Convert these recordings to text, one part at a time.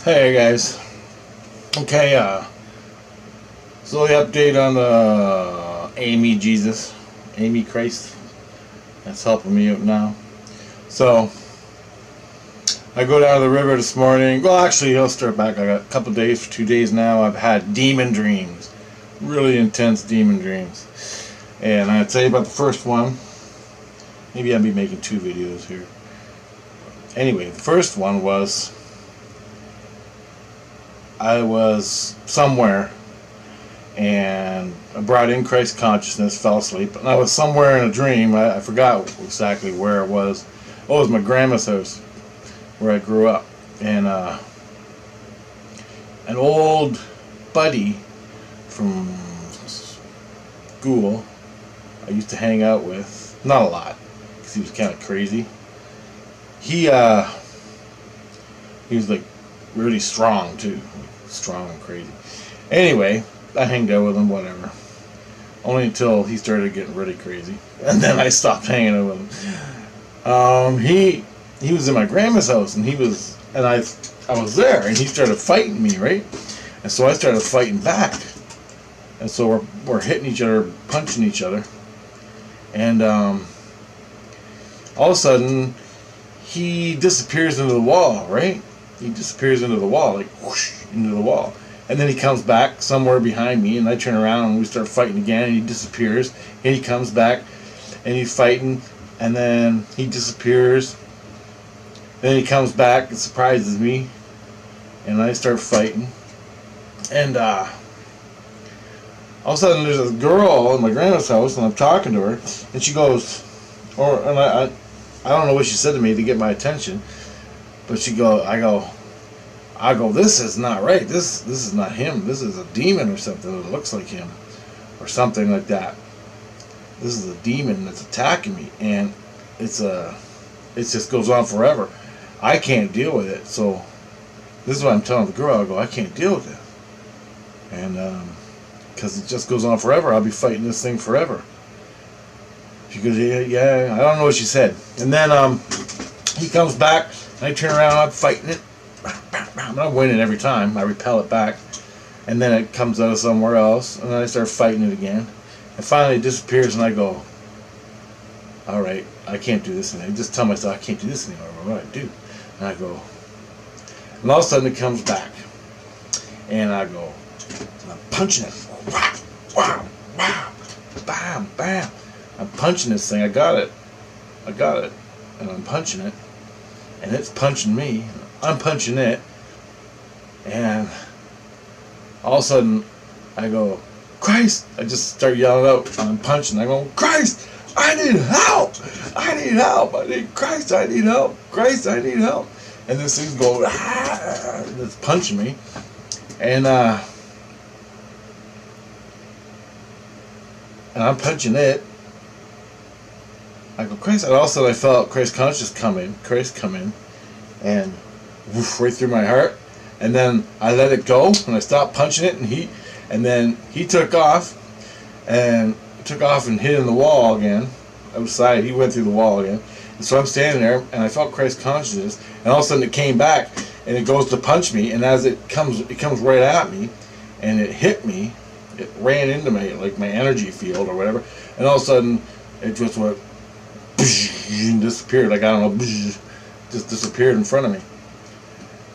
Hey guys. Okay, so the update on Amy Christ. That's helping me out now. So I go down to the river this morning. Well, actually, I'll start back. I got a couple days, for 2 days now. I've had demon dreams, really intense demon dreams, and I'll tell you about the first one. Maybe I'll be making 2 videos here. Anyway, the first one was I was somewhere and I brought in Christ consciousness, fell asleep, and I was somewhere in a dream. I forgot exactly where it was. Oh, it was my grandma's house where I grew up, and an old buddy from school I used to hang out with, not a lot because he was kind of crazy. He was like really strong too, strong and crazy. Anyway, I hanged out with him, whatever. Only until he started getting really crazy, and then I stopped hanging out with him. He was in my grandma's house, and I was there, and he started fighting me, right? And so I started fighting back, and so we're hitting each other, punching each other, and all of a sudden he disappears into the wall, right? He disappears into the wall, like whoosh, into the wall. And then he comes back somewhere behind me, and I turn around and we start fighting again, and he disappears, and he comes back, and he's fighting, and then he disappears. Then he comes back and surprises me, and I start fighting. And all of a sudden there's a girl in my grandma's house, and I'm talking to her, and she goes, I don't know what she said to me to get my attention, but I go, this is not right. This is not him. This is a demon or something that looks like him, or something like that. This is a demon that's attacking me, and it just goes on forever. I can't deal with it. So this is what I'm telling the girl. I go, I can't deal with it, and because it just goes on forever. I'll be fighting this thing forever. She goes, yeah. I don't know what she said, and then he comes back, and I turn around, I'm fighting it. I'm winning every time. I repel it back, and then it comes out of somewhere else, and then I start fighting it again, and finally it disappears, and I go, all right, I can't do this anymore. I just tell myself I can't do this anymore. What do I do? And I go, and all of a sudden it comes back, and I go, and I'm punching it. Wow, bam, bam. I'm punching this thing. I got it, and I'm punching it, and it's punching me. I'm punching it, and all of a sudden I go, Christ! I just start yelling out. I'm punching. I go, Christ! I need help! I need help! Christ! I need help! Christ! I need help! And this thing's going, and it's punching me, and I'm punching it. I go, Christ! And all of a sudden I felt Christ conscious come in, and woof, right through my heart, and then I let it go, and I stopped punching it, and then he took off and hit in the wall again, outside. He went through the wall again, and so I'm standing there, and I felt Christ consciousness, and all of a sudden it came back, and it goes to punch me, and as it comes right at me, and it hit me, it ran into my energy field or whatever, and all of a sudden it just went and disappeared, like I don't know, just disappeared in front of me.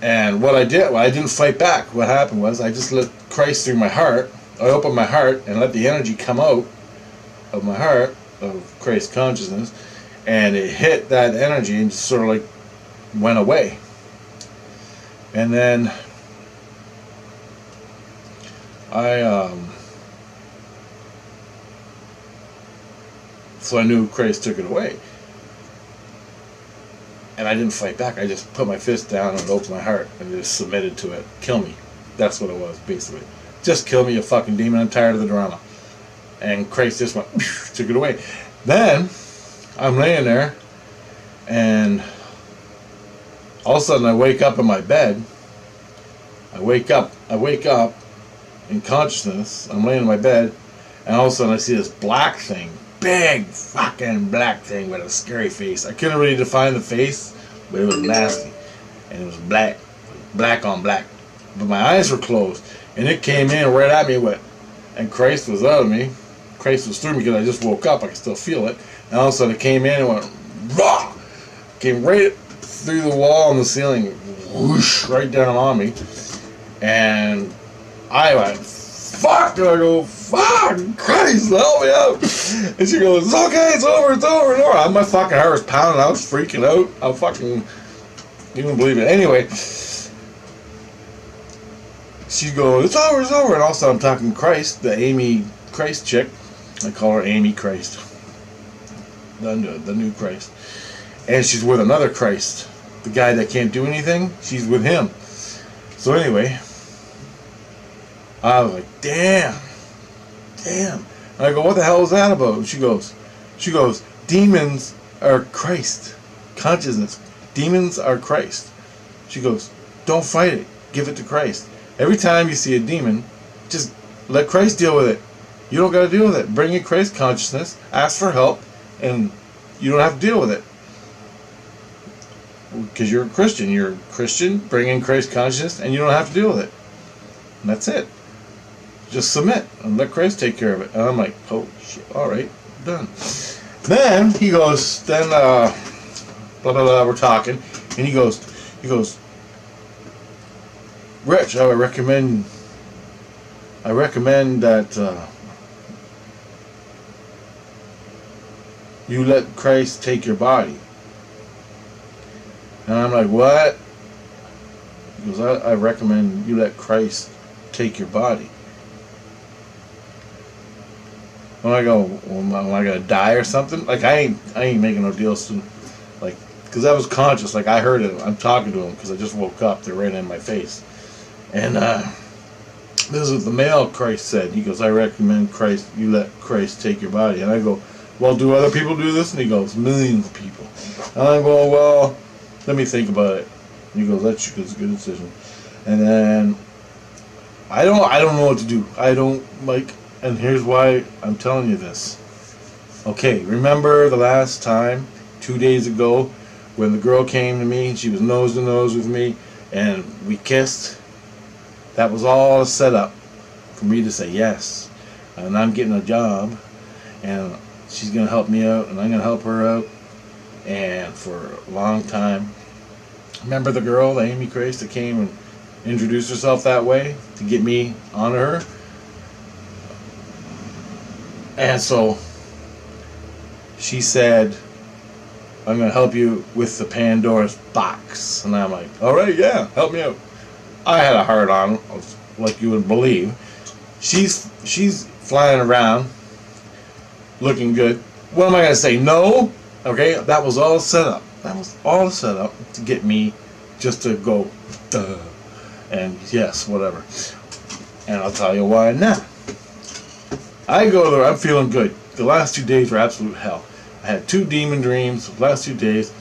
And what I didn't fight back. What happened was I just let Christ through my heart. I opened my heart and let the energy come out of my heart, of Christ consciousness, and it hit that energy and just sort of like went away. And then so I knew Christ took it away. And I didn't fight back. I just put my fist down and opened my heart and just submitted to it. Kill me. That's what it was, basically. Just kill me, you fucking demon. I'm tired of the drama. And Christ just went, took it away. Then, I'm laying there, and all of a sudden I wake up in my bed. I wake up in consciousness. I'm laying in my bed, and all of a sudden I see this black thing. Big fucking black thing with a scary face. I couldn't really define the face, but it was nasty. And it was black. black on black. But my eyes were closed, and it came in right at me and Christ was out of me. Christ was through me because I just woke up. I could still feel it. And all of a sudden it came in and went, rah! Came right through the wall and the ceiling, whoosh, right down on me. And I went, fuck! And I go, fuck! Christ, help me out! And she goes, it's okay, it's over, it's over, it's over. My fucking heart was pounding, I was freaking out. I fucking, you wouldn't believe it. Anyway, she goes, it's over, it's over. And also I'm talking Christ, the Amy Christ chick. I call her Amy Christ. The new Christ. And she's with another Christ. The guy that can't do anything, she's with him. So anyway, I was like, damn. And I go, what the hell is that about? And she goes, demons are Christ. Consciousness. Demons are Christ. She goes, don't fight it. Give it to Christ. Every time you see a demon, just let Christ deal with it. You don't got to deal with it. Bring in Christ consciousness, ask for help, and you don't have to deal with it. Because you're a Christian. You're a Christian, bring in Christ consciousness, and you don't have to deal with it. And that's it. Just submit and let Christ take care of it. And I'm like, oh shit, alright, done. Then he goes, blah blah blah, we're talking, and he goes, Rich, I recommend that you let Christ take your body. And I'm like, what? He goes, I recommend you let Christ take your body. When I go, well, am I gonna die or something? Like I ain't making no deal soon. Like, because I was conscious. Like I heard it. I'm talking to him because I just woke up. They're right in my face. And this is what the male Christ said. He goes, I recommend you let Christ take your body. And I go, well, do other people do this? And he goes, millions of people. And I go, well, let me think about it. And he goes, that's a good decision. And then I don't know what to do. I don't like. And here's why I'm telling you this. Okay, remember the last time, 2 days ago, when the girl came to me and she was nose to nose with me and we kissed? That was all a setup for me to say yes. And I'm getting a job and she's going to help me out and I'm going to help her out. And for a long time, remember the girl, the Amy Grace, that came and introduced herself that way to get me onto her? And so she said, I'm going to help you with the Pandora's box. And I'm like, all right, yeah, help me out. I had a heart on, like you would believe. She's flying around, looking good. What am I going to say? No? Okay, that was all set up. That was all set up to get me just to go, duh. And yes, whatever. And I'll tell you why now. I go there, I'm feeling good. The last 2 days were absolute hell. I had 2 demon dreams the last 2 days.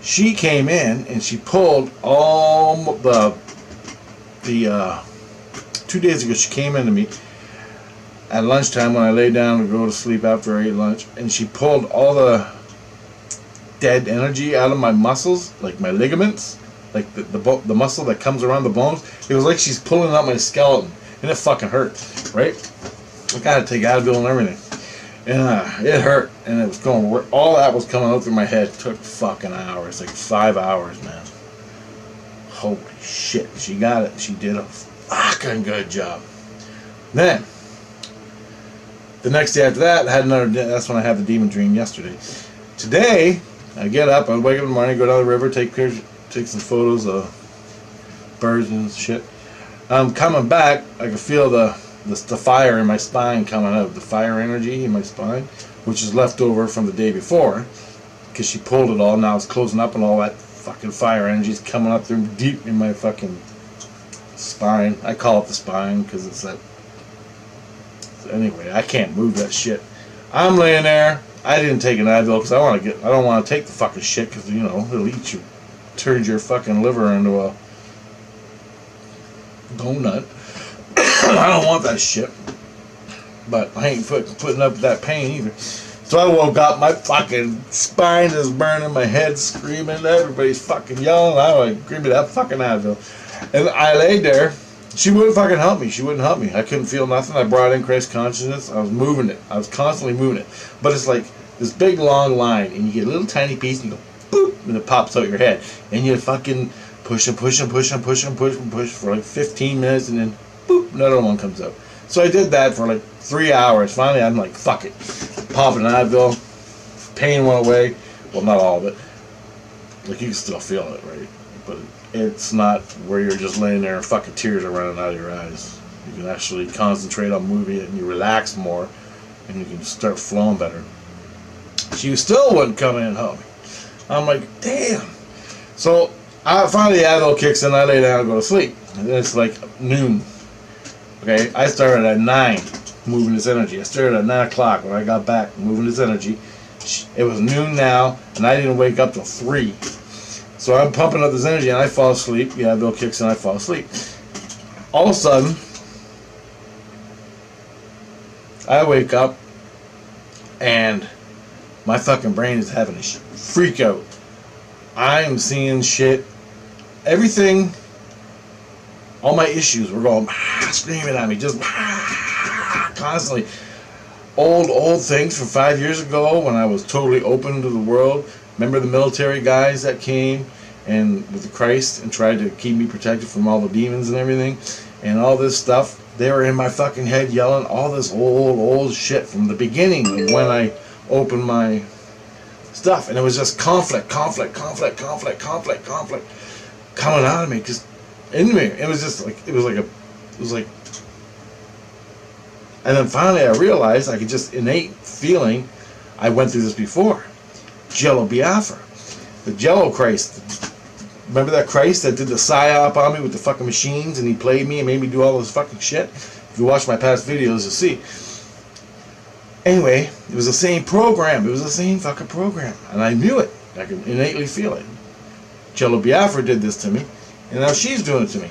She came in and she pulled all the 2 days ago she came into me at lunchtime when I lay down to go to sleep after I ate lunch, and she pulled all the dead energy out of my muscles, like my ligaments, like the muscle that comes around the bones. It was like she's pulling out my skeleton, and it fucking hurt, right? I gotta take Advil and everything. And it hurt, and it was going, all that was coming out through my head. It took fucking hours, like 5 hours, man. Holy shit, she got it. She did a fucking good job. Then, the next day after that, I had another, that's when I had the demon dream yesterday. Today, I get up, I wake up in the morning, go down the river, take some photos of birds and shit. I'm coming back, I can feel the fire in my spine coming out, the fire energy in my spine, which is left over from the day before, because she pulled it all. Now it's closing up and all that fucking fire energy is coming up through deep in my fucking spine. I call it the spine because it's that. Anyway, I can't move that shit. I'm laying there. I didn't take an Advil because I don't want to take the fucking shit because, you know, it'll eat you, turns your fucking liver into a donut. I don't want that shit, but I ain't putting up with that pain either. So I woke up, my fucking spine is burning, my head's screaming, everybody's fucking yelling. I was like, give me that fucking Advil. And I laid there. She wouldn't fucking help me. She wouldn't help me. I couldn't feel nothing. I brought in Christ consciousness. I was moving it. I was constantly moving it. But it's like this big long line, and you get a little tiny piece, and you go boop, and it pops out your head. And you fucking push and push and push and push and push and push for like 15 minutes, and then boop, another one comes out. So I did that for like 3 hours. Finally, I'm like, fuck it. Popping an Advil. Pain went away. Well, not all of it. Like, you can still feel it, right? But it's not where you're just laying there and fucking tears are running out of your eyes. You can actually concentrate on moving it, and you relax more, and you can start flowing better. She still wouldn't come in and help me. I'm like, damn. So finally the Advil kicks in, I lay down and go to sleep. And then it's like noon. Okay, I started at 9 moving this energy. I started at 9 o'clock when I got back moving this energy. It was noon now, and I didn't wake up till 3. So I'm pumping up this energy, and I fall asleep. Yeah, Bill kicks in, I fall asleep. All of a sudden, I wake up, and my fucking brain is having a freak out. I am seeing shit. Everything, all my issues were going screaming at me, just constantly. Old things from 5 years ago when I was totally open to the world. Remember the military guys that came and with the Christ and tried to keep me protected from all the demons and everything and all this stuff? They were in my fucking head yelling all this old shit from the beginning of when I opened my stuff, and it was just conflict coming out of me, because in me it was just like it was like. And then finally I realized, I could just innate feeling, I went through this before. Jello Biafra. The Jello Christ. Remember that Christ that did the Psy-Op on me with the fucking machines, and he played me and made me do all this fucking shit? If you watch my past videos, you'll see. Anyway, it was the same program. It was the same fucking program. And I knew it. I could innately feel it. Jello Biafra did this to me, and now she's doing it to me.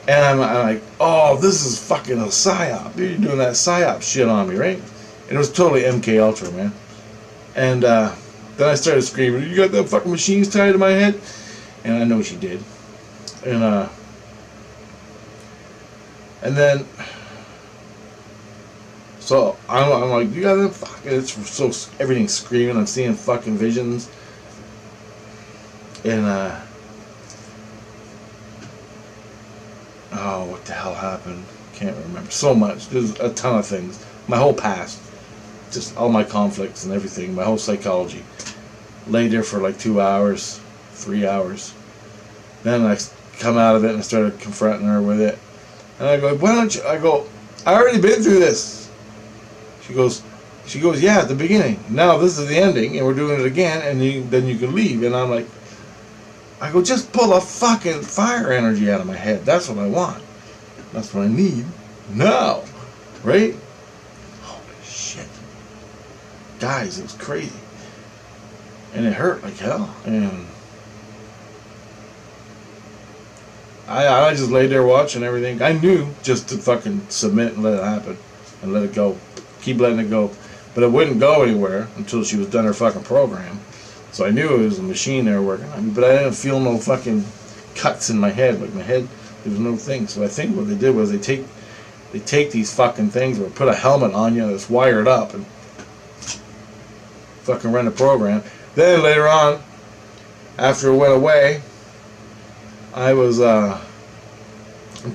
And I'm like, oh, this is fucking a Psy-Op. You're doing that Psy-Op shit on me, right? And it was totally MK Ultra, man. And then I started screaming, you got them fucking machines tied to my head? And I know she did. And then, so I'm like, you got them fucking, it's so, everything's screaming. I'm seeing fucking visions. And, oh, what the hell happened? Can't remember. So much. There's a ton of things. My whole past. Just all my conflicts and everything. My whole psychology. Lay there for like 2 hours. 3 hours. Then I come out of it and I started confronting her with it. And I go, why don't you? I go, I already been through this. She goes, yeah, at the beginning. Now this is the ending and we're doing it again, and then you can leave. And I'm like, I go, just pull a fucking fire energy out of my head. That's what I want. That's what I need now. Right? Holy shit. Guys, it was crazy. And it hurt like hell. And I just laid there watching everything. I knew just to fucking submit and let it happen. And let it go. Keep letting it go. But it wouldn't go anywhere until she was done her fucking program. So I knew it was a machine they were working on me, but I didn't feel no fucking cuts in my head. Like my head, there was no thing. So I think what they did was they take these fucking things or put a helmet on you that's wired up and fucking run the program. Then later on, after it went away, I was I'm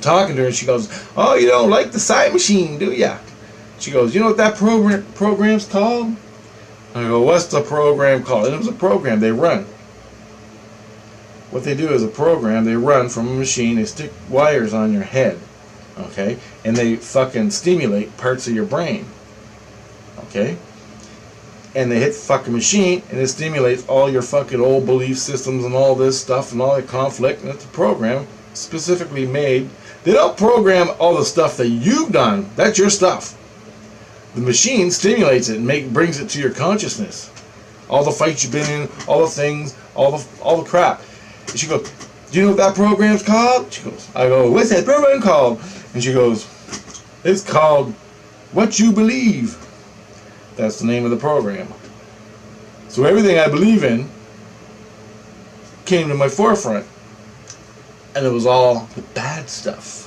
talking to her and she goes, "Oh, you don't like the Psy machine, do ya?" She goes, "You know what that program's called?" I go, "What's the program called?" And it was a program they run. What they do is a program they run from a machine. They stick wires on your head, okay, and they fucking stimulate parts of your brain, okay, and they hit the fucking machine and it stimulates all your fucking old belief systems and all this stuff and all the conflict. And it's a program specifically made. They don't program all the stuff that you've done. That's your stuff. The machine stimulates it and brings it to your consciousness. All the fights you've been in, all the things, all the crap. And she goes, "Do you know what that program's called?" She goes, I go, "What's that program called?" And she goes, "It's called What You Believe." That's the name of the program. So everything I believe in came to my forefront. And it was all the bad stuff.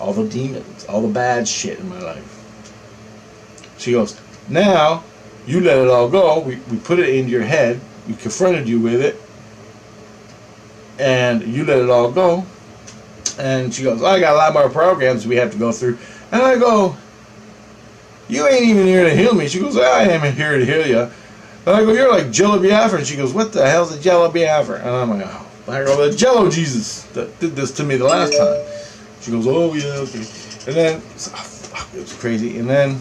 All the demons, all the bad shit in my life. She goes, now you let it all go. We put it into your head. We confronted you with it. And you let it all go. And she goes, I got a lot more programs we have to go through. And I go, you ain't even here to heal me. She goes, I am here to heal you. And I go, you're like Jello Biafra. And she goes, what the hell's a Jello Biafra? And I'm like, oh. I go, the Jello Jesus that did this to me the last time. She goes, oh yeah, okay. And then, it was crazy. And then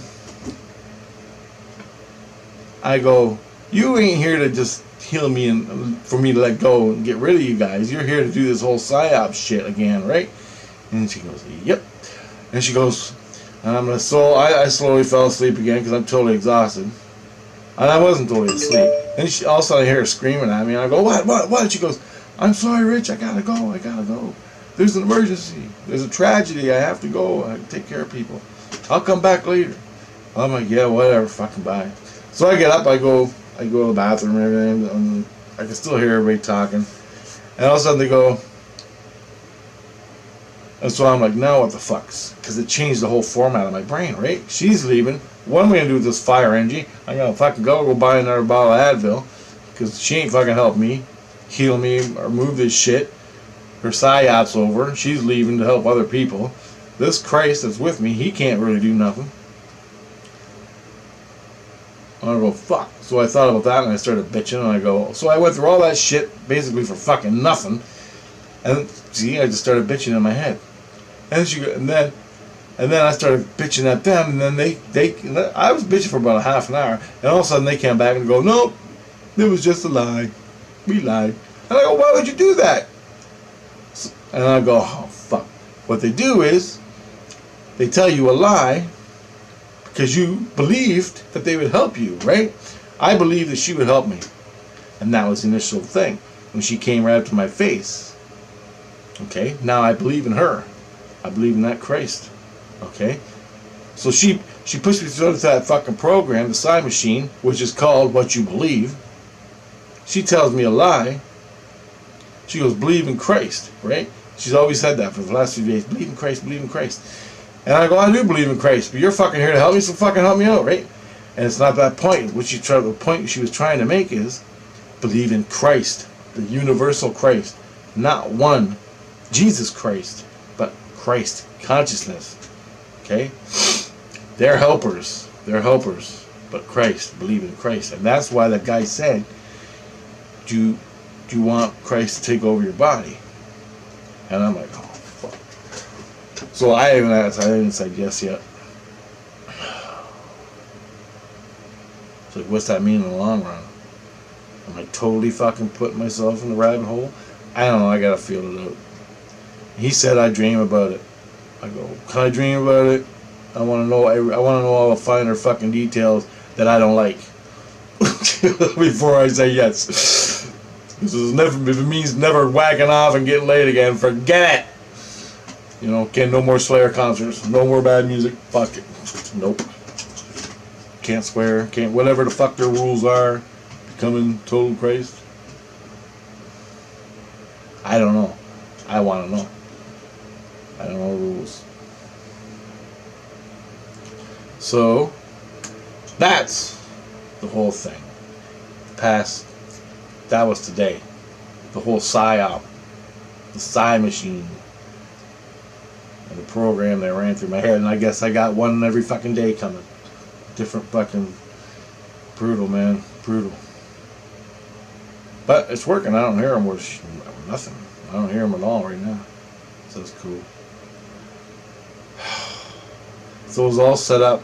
I go, you ain't here to just heal me and for me to let go and get rid of you guys. You're here to do this whole Psy-Op shit again, right? And she goes, yep. And she goes, so I slowly fell asleep again because I'm totally exhausted. And I wasn't totally asleep. And all of a sudden I hear her screaming at me. And I go, what? And she goes, I'm sorry, Rich. I gotta go. There's an emergency. There's a tragedy. I have to go. I take care of people. I'll come back later. I'm like, yeah, whatever. Fucking bye. So I get up. I go to the bathroom and everything. And I can still hear everybody talking. And all of a sudden they go. And so I'm like, now what the fucks? Because it changed the whole format of my brain, right? She's leaving. What am I gonna do with this fire energy? I'm gonna fucking go buy another bottle of Advil. Because she ain't fucking helped me heal me or move this shit. Her Psy-Op's over. She's leaving to help other people. This Christ that's with me, he can't really do nothing. I go, fuck. So I thought about that and I started bitching and I go, so I went through all that shit basically for fucking nothing. And see, I just started bitching in my head. And then I started bitching at them, and then I was bitching for about a half an hour, and all of a sudden they came back and go, nope, it was just a lie. We lied. And I go, why would you do that? And I go, oh, fuck. What they do is, they tell you a lie because you believed that they would help you, right? I believed that she would help me. And that was the initial thing. When she came right up to my face. Okay? Now I believe in her. I believe in that Christ. Okay? So she pushed me through that fucking program, the Psy Machine, which is called What You Believe. She tells me a lie. She goes, believe in Christ, right? She's always said that for the last few days. Believe in Christ, believe in Christ. And I go, I do believe in Christ, but you're fucking here to help me, so fucking help me out, right? And it's not that point. The point she was trying to make is, believe in Christ, the universal Christ. Not one Jesus Christ, but Christ consciousness. Okay? They're helpers. They're helpers. But Christ, believe in Christ. And that's why that guy said, do you want Christ to take over your body? And I'm like, oh, fuck. So I haven't said yes yet. So what's that mean in the long run? Am I totally fucking putting myself in the rabbit hole? I don't know. I gotta feel it out. He said I dream about it. I go, can I dream about it? I want to know. I want to know all the finer fucking details that I don't like before I say yes. This is never. If it means never whacking off and getting laid again, forget it. You know, okay, no more Slayer concerts, no more bad music. Fuck it. Nope. Can't swear. Can't whatever the fuck their rules are. Becoming total Christ. I don't know. I want to know. I don't know the rules. So, that's the whole thing. Past, that was today. The whole Psy-Op. The Psy Machine. And the program that ran through my head. And I guess I got one every fucking day coming. Different fucking... Brutal, man. Brutal. But it's working. I don't hear them worth nothing. I don't hear them at all right now. So it's cool. So it was all set up.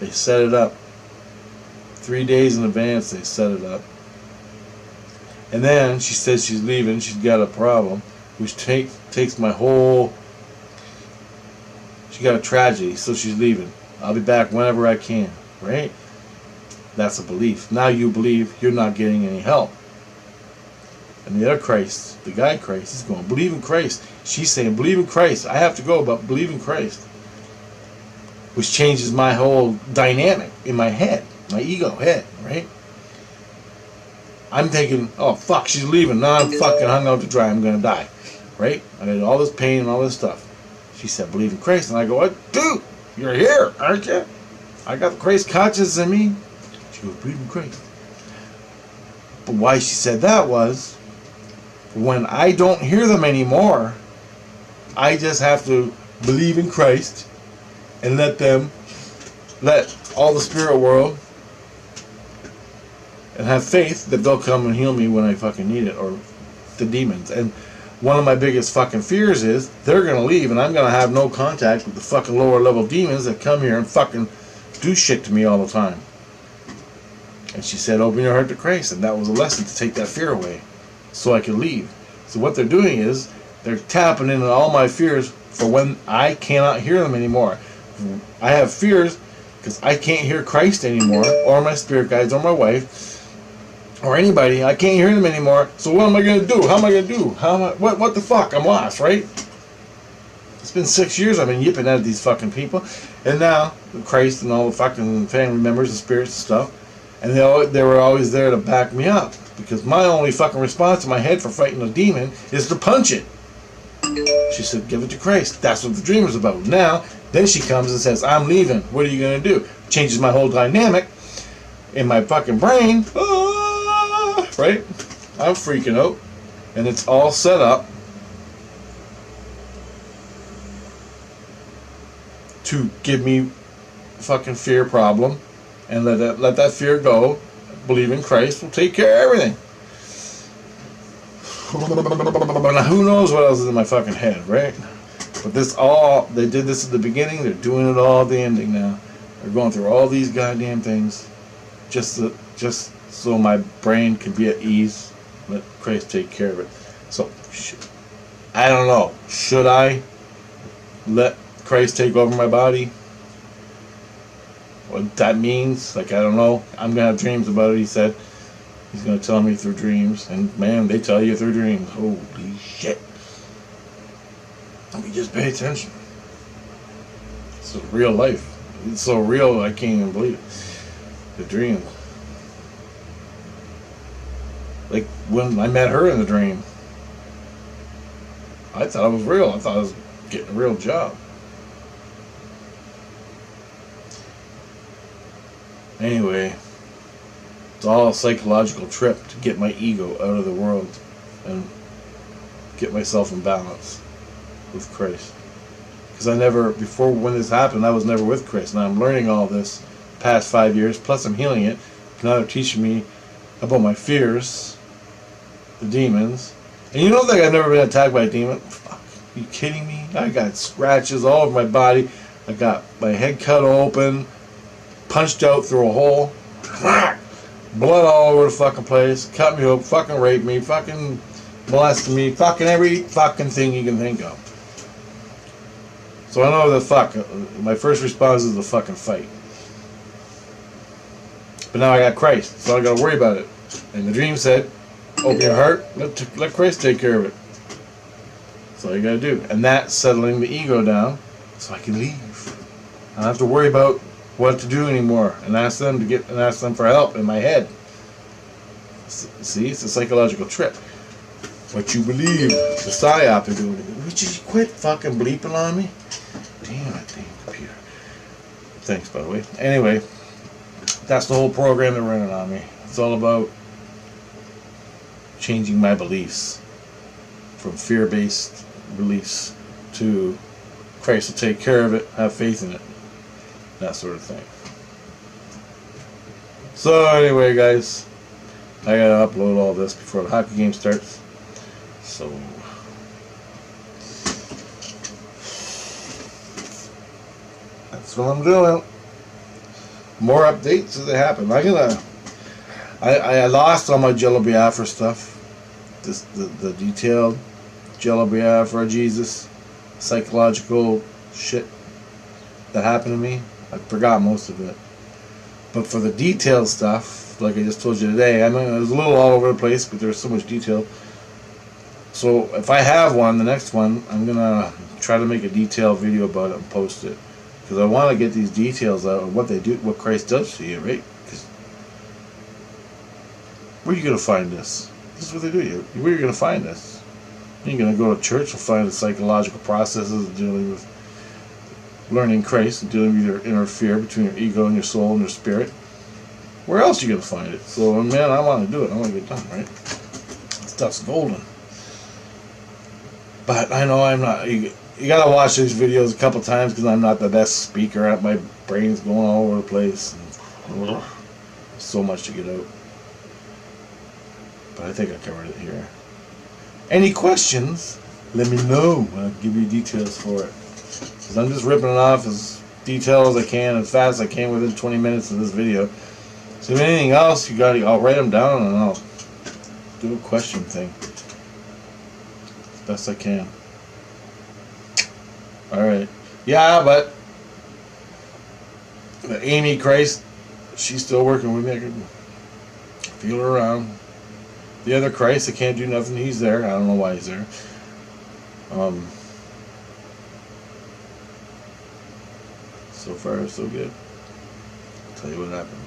They set it up. 3 days in advance they set it up. And then she says she's leaving. She's got a problem. Which takes my whole... She got a tragedy. So she's leaving. I'll be back whenever I can. Right? That's a belief. Now you believe you're not getting any help. And the other Christ, the guy Christ, is going, believe in Christ. She's saying, believe in Christ. I have to go, but believe in Christ. which changes my whole dynamic in my head, my ego head, right? I'm thinking, oh fuck, she's leaving. Now I'm fucking hung out to dry. I'm gonna die, right? I had all this pain and all this stuff. She said, believe in Christ, and I go, what, dude? You're here, aren't you? I got the Christ conscious in me. She goes, believe in Christ. But why she said that was, when I don't hear them anymore, I just have to believe in Christ and let all the spirit world, and have faith that they'll come and heal me when I fucking need it, or the demons. And one of my biggest fucking fears is they're gonna leave and I'm gonna have no contact with the fucking lower level demons that come here and fucking do shit to me all the time. And she said, open your heart to Christ, and that was a lesson to take that fear away so I could leave. So what they're doing is they're tapping into all my fears for when I cannot hear them anymore. I have fears because I can't hear Christ anymore, or my spirit guides, or my wife, or anybody. I can't hear them anymore. So what am I going to do? How am I going to do? What the fuck? I'm lost, right? It's been 6 years I've been yipping at these fucking people. And now, Christ and all the fucking family members and spirits and stuff, and they were always there to back me up. Because my only fucking response in my head for fighting a demon is to punch it. She said, give it to Christ. That's what the dream was about. Now, then she comes and says, I'm leaving. What are you going to do? Changes my whole dynamic in my fucking brain. Right? I'm freaking out. And it's all set up to give me fucking fear problem, and let that fear go. Believe in Christ will take care of everything. Now, who knows what else is in my fucking head, right? But they did this at the beginning, they're doing it all at the ending now. They're going through all these goddamn things just so my brain can be at ease. Let Christ take care of it. So, I don't know. Should I let Christ take over my body? What that means, I don't know. I'm going to have dreams about it, he said. He's going to tell me through dreams. And man, they tell you through dreams. Holy shit. Let me just pay attention. It's real life. It's so real I can't even believe it. The dream. Like when I met her in the dream, I thought it was real. I thought I was getting a real job. Anyway, it's all a psychological trip to get my ego out of the world and get myself in balance with Christ. Because before when this happened, I was never with Christ. Now I'm learning all this past 5 years, plus I'm healing it. Now they're teaching me about my fears, the demons. And you don't think I've never been attacked by a demon? Fuck, are you kidding me? I got scratches all over my body. I got my head cut open, punched out through a hole, blood all over the fucking place, cut me up, fucking raped me, fucking molested me, fucking every fucking thing you can think of. So I know my first response is to fucking fight. But now I got Christ, so I gotta worry about it. And the dream said, open your heart, let Christ take care of it. That's all you gotta do. And that's settling the ego down so I can leave. I don't have to worry about what to do anymore and ask them for help in my head. See, it's a psychological trip. What you believe, the Psy-Op is doing. Would you quit fucking bleeping on me? Damn it, damn computer. Thanks, by the way. Anyway, that's the whole program they're running on me. It's all about changing my beliefs from fear-based beliefs to Christ will take care of it, have faith in it, that sort of thing. So anyway, guys, I gotta upload all this before the hockey game starts. So that's what I'm doing. More updates as they happen. I lost all my Jello Biafra stuff. The detailed Jello Biafra, Jesus, psychological shit that happened to me. I forgot most of it. But for the detailed stuff, like I just told you today, I mean, it was a little all over the place, but there's so much detail. So if I have one, the next one, I'm gonna try to make a detailed video about it and post it because I want to get these details out of what they do, what Christ does to you, right? Because where are you going to find this? This is what they do. Where are you going to find this? You're going to go to church and find the psychological processes of dealing with learning Christ and dealing with your inner fear between your ego and your soul and your spirit. Where else are you going to find it? So, man, I want to do it. I want to get done, right? Stuff's golden. But I know I'm not. You got to watch these videos a couple times because I'm not the best speaker. My brain's going all over the place. And, so much to get out. But I think I covered it here. Any questions? Let me know. I'll give you details for it. Because I'm just ripping it off as detailed as I can, as fast as I can within 20 minutes of this video. So if anything else, I'll write them down and I'll do a question thing as best I can. Alright. Yeah, but Amy Christ, she's still working with me. I can feel her around. The other Christ, I can't do nothing. He's there. I don't know why he's there. So far, so good. I'll tell you what happened.